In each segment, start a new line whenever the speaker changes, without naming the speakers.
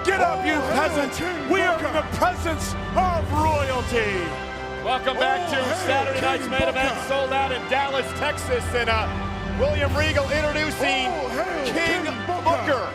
Get up, you peasants! We are in the presence of royalty!
Welcome back to Saturday night's main event, sold out in Dallas, Texas, and William Regal introducing King Booker.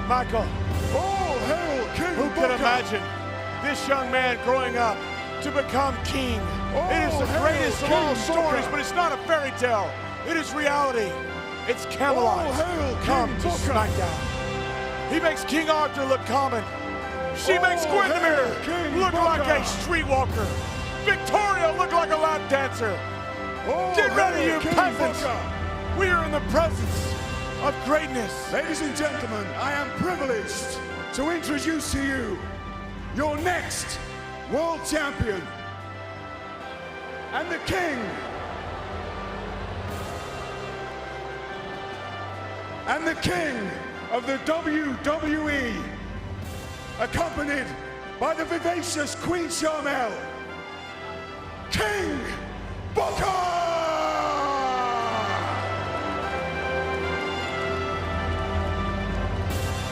Michael, who could imagine this young man growing up to become king? It is the greatest of all stories, but it's not a fairy tale. It is reality. It's Camelot come to SmackDown. He makes King Arthur look common. She makes Gwyinnemere look like a streetwalker. Victoria look like a lap dancer. Get ready, you peasants. We are in the presence of greatness.
Ladies and gentlemen, I am privileged to introduce to you your next world champion and the king of the WWE, accompanied by the vivacious Queen Sharmell, King Booker!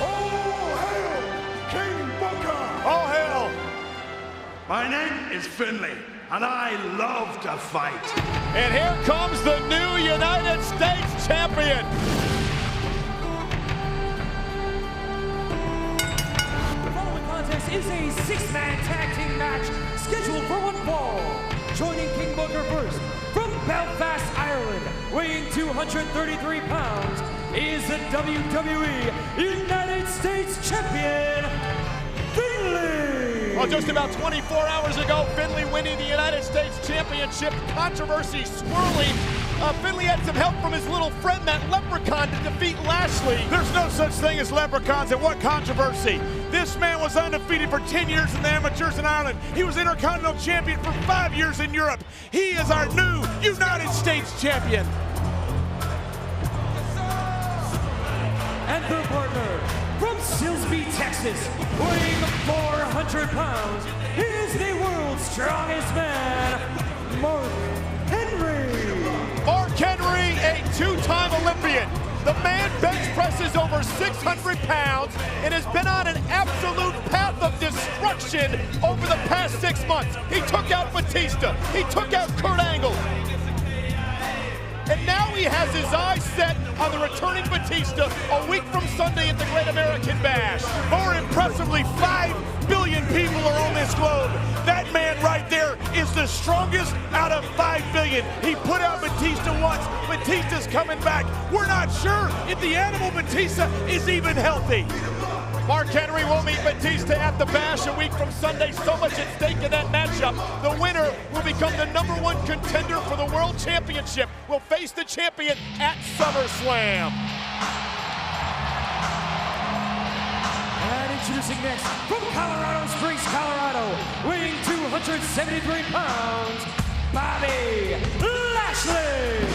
All hail, King Booker!
All hail!
My name is Finlay, and I love to fight.
And here comes the new United States champion.
The following contest is a six-man tag team match scheduled for one fall. Joining King Booker first from Belfast, Ireland, weighing 233 pounds, is the WWE United States champion, Finlay.
Well, just about 24 hours ago, Finlay winning the United States Championship. Controversy swirling. Finlay had some help from his little friend, that Leprechaun, to defeat Lashley.
There's no such thing as leprechauns, and what controversy? This man was undefeated for 10 years in the amateurs in Ireland. He was Intercontinental Champion for 5 years in Europe. He is our new United States Champion.
And their partner, from Silsbee, Texas, weighing 400 pounds, is the world's strongest man, Mark Henry.
Mark Henry, a two-time Olympian. The man bench presses over 600 pounds and has been on an absolute path of destruction over the past 6 months. He took out Batista. He took out Kurt Angle. And now he has his eyes set on the returning Batista a week from Sunday at the Great American Bash.
More impressively, 5 billion people are on this globe. That man right there is the strongest out of 5 billion. He put out Batista once. Batista's coming back. We're not sure if the animal Batista is even healthy.
Mark Henry will meet Batista at the Bash a week from Sunday. So much at stake in that matchup. The winner will become the #1 contender for the World Championship. Will face the champion at SummerSlam.
And introducing next, from Colorado Springs, Colorado, weighing 273 pounds, Bobby Lashley.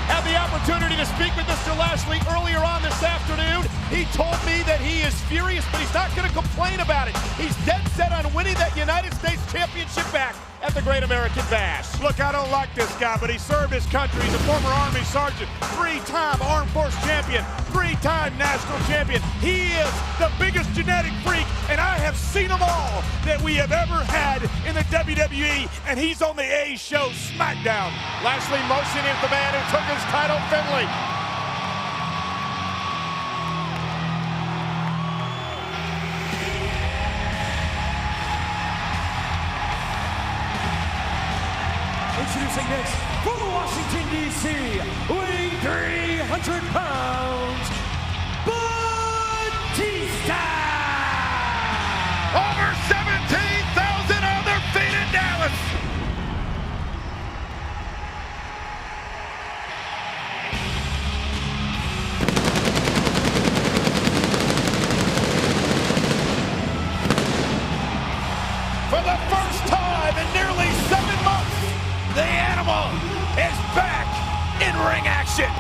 Had the opportunity to speak with Mr. Lashley earlier on this afternoon. He told me that he is furious, but he's not going to complain about it. He's dead set on winning that United States Championship back at the Great American Bash.
Look, I don't like this guy, but he served his country. He's a former Army sergeant, 3-time Armed Force champion, 3-time national champion. He is the biggest genetic freak, and I have seen them all that we have ever had in the WWE, and he's on the A show, SmackDown.
Lashley motioning at the man who took his title, Finlay.
Introducing next, from Washington, D.C., weighing 300 pounds, Batista!
Over 17,000 on their feet in Dallas. For the first time in nearly 7 months, the animal is back in ring action.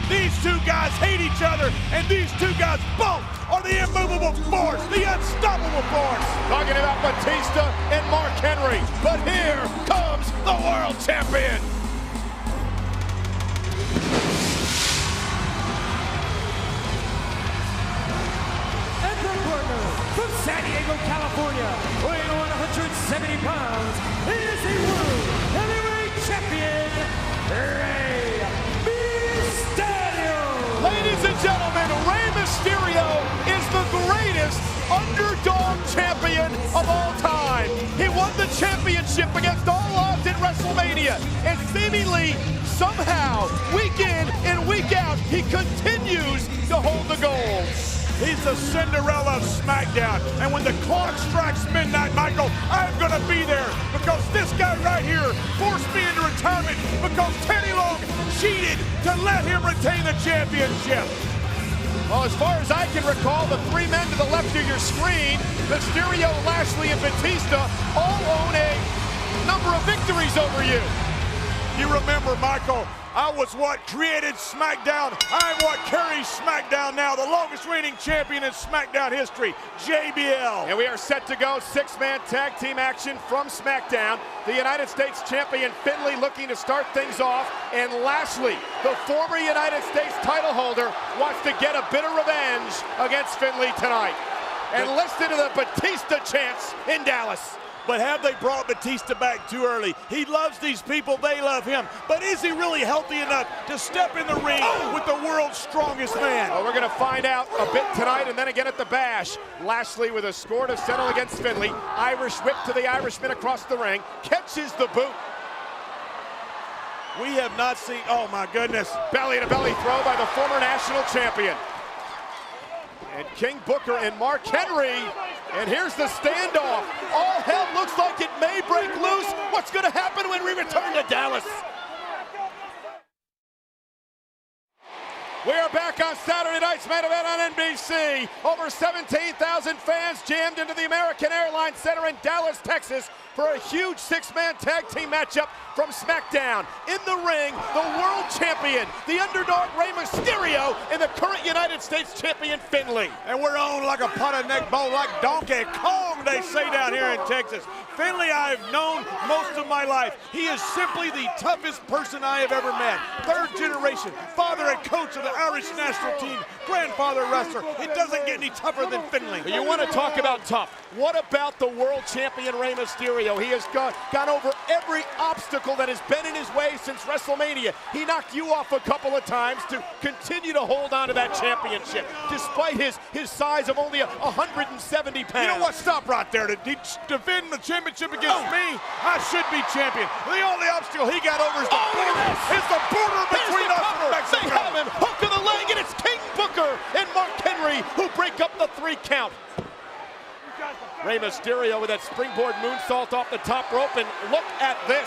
These two guys hate each other, and these two guys both are the immovable force, the unstoppable force.
Talking about Batista and Mark Henry, but here comes the world champion.
California, weighing 170 pounds, is the World Heavyweight Champion, Rey Mysterio.
Ladies and gentlemen, Rey Mysterio is the greatest underdog champion of all time. He won the championship against all odds in WrestleMania, and seemingly, somehow, week in and week out, he continues to hold the gold.
He's the Cinderella of SmackDown. And when the clock strikes midnight, Michael, I'm going to be there because this guy right here forced me into retirement because Teddy Long cheated to let him retain the championship.
Well, as far as I can recall, the three men to the left of your screen, Mysterio, Lashley, and Batista, all own a number of victories over you.
You remember, Michael, I was what created SmackDown. I'm what carries SmackDown now, the longest reigning champion in SmackDown history, JBL.
And we are set to go, six-man tag team action from SmackDown. The United States champion Finlay looking to start things off, and Lashley, the former United States title holder, wants to get a bit of revenge against Finlay tonight. And listen to the Batista chants in Dallas.
But have they brought Batista back too early? He loves these people, they love him. But is he really healthy enough to step in the ring with the world's strongest man?
Well, we're going to find out a bit tonight and then again at the Bash. Lashley with a score to settle against Finlay. Irish whip to the Irishman across the ring. Catches the boot.
We have not seen, oh my goodness.
Belly-to-belly throw by the former national champion. And King Booker and Mark Henry. And here's the standoff. All hell looks like it may break loose. What's going to happen when we return to Dallas? We are back on Saturday night's main event on NBC. Over 17,000 fans jammed into the American Airlines Center in Dallas, Texas for a huge six-man tag team matchup from SmackDown. In the ring, the world champion, the underdog Rey Mysterio, and the current United States champion Finlay.
And we're on like a pot of neck bowl, like Donkey Kong, they say down here in Texas. Finlay I've known most of my life. He is simply the toughest person I have ever met. Third generation, father and coach of the Irish national team, grandfather wrestler. It doesn't get any tougher than Finlay.
You want to talk about tough. What about the world champion Rey Mysterio? He has gone over every obstacle that has been in his way since WrestleMania. He knocked you off a couple of times to continue to hold on to that championship, despite his size of only 170 pounds.
You know what? Stop right there. To defend the championship against me, I should be champion. The only obstacle he got over is the border. It's the border between us and Mexico.
They have him. Hook of the leg, and it's King Booker and Mark Henry who break up the 3 count. Rey Mysterio with that springboard moonsault off the top rope, and look at this.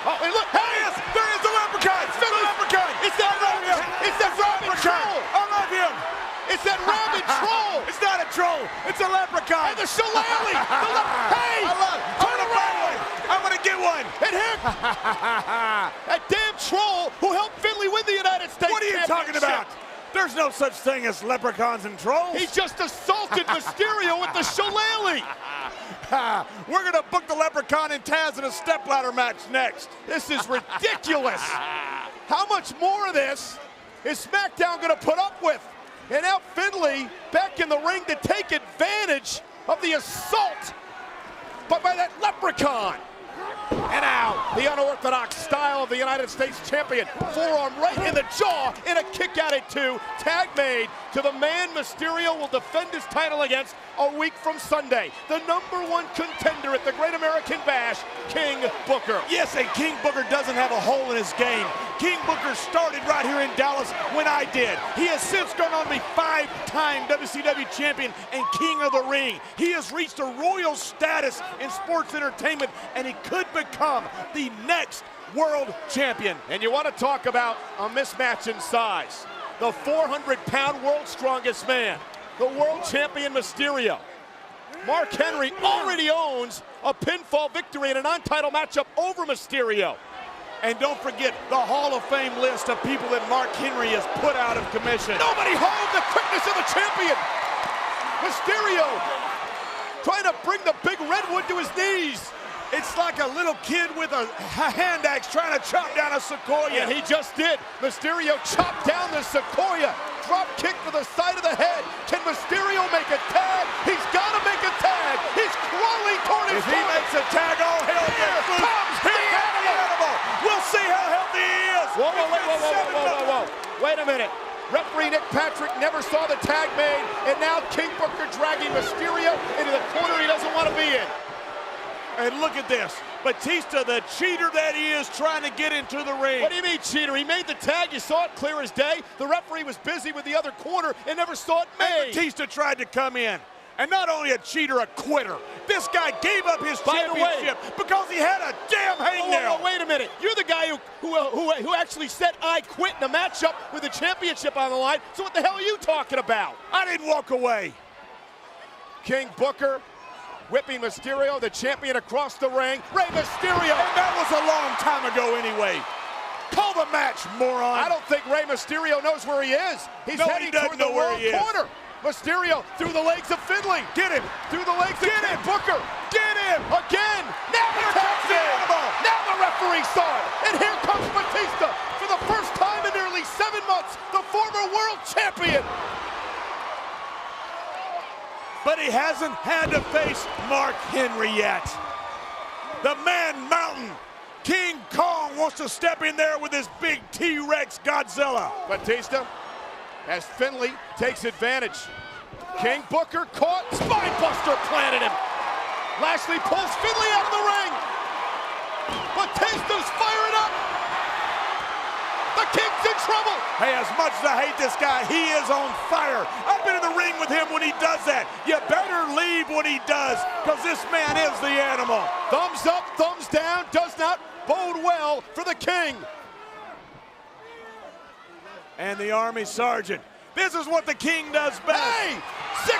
Oh, and look,
There is the leprechaun! It's the leprechaun!
It's that rabbit troll!
I love him!
It's that rabbit troll!
It's not a troll! It's a leprechaun!
And the shillelagh! Hey!
I love it!
Turn around!
I'm gonna get one!
And here, that damn troll who helped Finlay win the United States
What are you talking about? There's no such thing as leprechauns and trolls.
He just assaulted Mysterio with the shillelagh.
We're gonna book the leprechaun and Taz in a stepladder match next.
This is ridiculous. How much more of this is SmackDown gonna put up with? And now Finlay back in the ring to take advantage of the assault by that leprechaun. And now, the unorthodox style of the United States champion. Forearm right in the jaw, and a kick out at 2. Tag made to the man Mysterio will defend his title against a week from Sunday. The #1 contender at the Great American Bash, King Booker.
Yes, and King Booker doesn't have a hole in his game. King Booker started right here in Dallas when I did. He has since gone on to be 5-time WCW champion and King of the Ring. He has reached a royal status in sports entertainment, and he could become the next world champion.
And you want to talk about a mismatch in size. The 400-pound world's strongest man, the world champion Mysterio. Mark Henry already owns a pinfall victory in a non-title matchup over Mysterio.
And don't forget the Hall of Fame list of people that Mark Henry has put out of commission.
Nobody hold the quickness of the champion. Mysterio trying to bring the big redwood to his knees.
It's like a little kid with a hand axe trying to chop down a sequoia.
And he just did. Mysterio chopped down the sequoia. Drop kick to the side of the head. Can Mysterio make a tag? He's got to make a tag. He's crawling toward his
If he makes a tag, all hell breaks loose.
comes
Here
the
comes the animal. We'll see how healthy he is.
Whoa, whoa, whoa. Wait a minute. Referee Nick Patrick never saw the tag made, and now King Booker dragging Mysterio into the corner he doesn't want to be in.
And look at this. Batista, the cheater that he is, trying to get into the ring.
What do you mean, cheater? He made the tag. You saw it clear as day. The referee was busy with the other corner and never saw it
And
made.
Batista tried to come in. And not only a cheater, a quitter. This guy gave up his
By the way-
championship because he had a damn hangnail.
Whoa, wait a minute. You're the guy who actually said I quit in a matchup with the championship on the line. So what the hell are you talking about?
I didn't walk away.
King Booker whipping Mysterio, the champion, across the ring. Rey Mysterio.
And that was a long time ago anyway. Call the match, moron.
I don't think Rey Mysterio knows where he is. He's
No, he
heading
doesn't
toward the
know where
wrong
he is.
corner. Mysterio through the legs of Finley.
Get him.
Through the legs of King Booker.
Get him.
Again. Now the tag's
the
in.
animal.
Now the referee saw it. And here comes Batista. For the first time in nearly 7 months, the former world champion.
But he hasn't had to face Mark Henry yet. The Man Mountain, King Kong, wants to step in there with his big T-Rex Godzilla.
Batista, as Finley takes advantage. King Booker caught, spinebuster planted him. Lashley pulls Finley out of the ring. Batista's firing up. The King's in trouble.
Hey, as much as I hate this guy, he is on fire. I've been in the ring with him when he does that. You better leave when he does, because this man is the animal.
Thumbs up, thumbs down, does not bode well for the King.
And the Army Sergeant. This is what the King does best.
Hey! 619!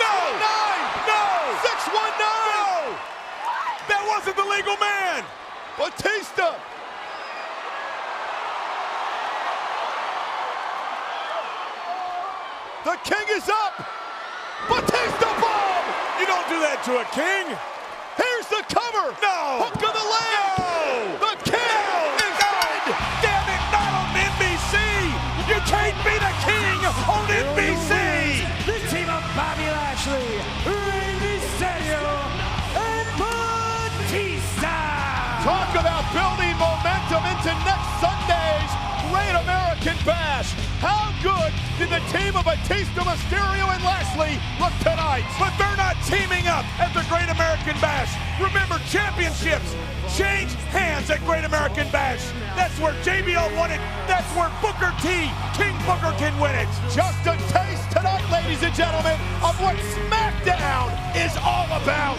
No!
619!
No! That wasn't the legal man!
Batista! The King is up! Batista bomb!
You don't do that to a king!
Here's the cover!
No!
Hook of the leg!
No!
The King is dead!
Damn it, not on NBC! You can't be the king on NBC!
The team of Bobby Lashley, Rey Mysterio, and Batista.
Talk about building momentum into next Sunday's Great American Bash. How good did the team of Batista, Mysterio, and Lashley look tonight?
But they're not teaming up at the Great American Bash. Remember, championships change hands at Great American Bash. That's where JBL won it. That's where Booker T, King Booker, can win it.
Just a taste tonight, ladies and gentlemen, of what SmackDown is all about.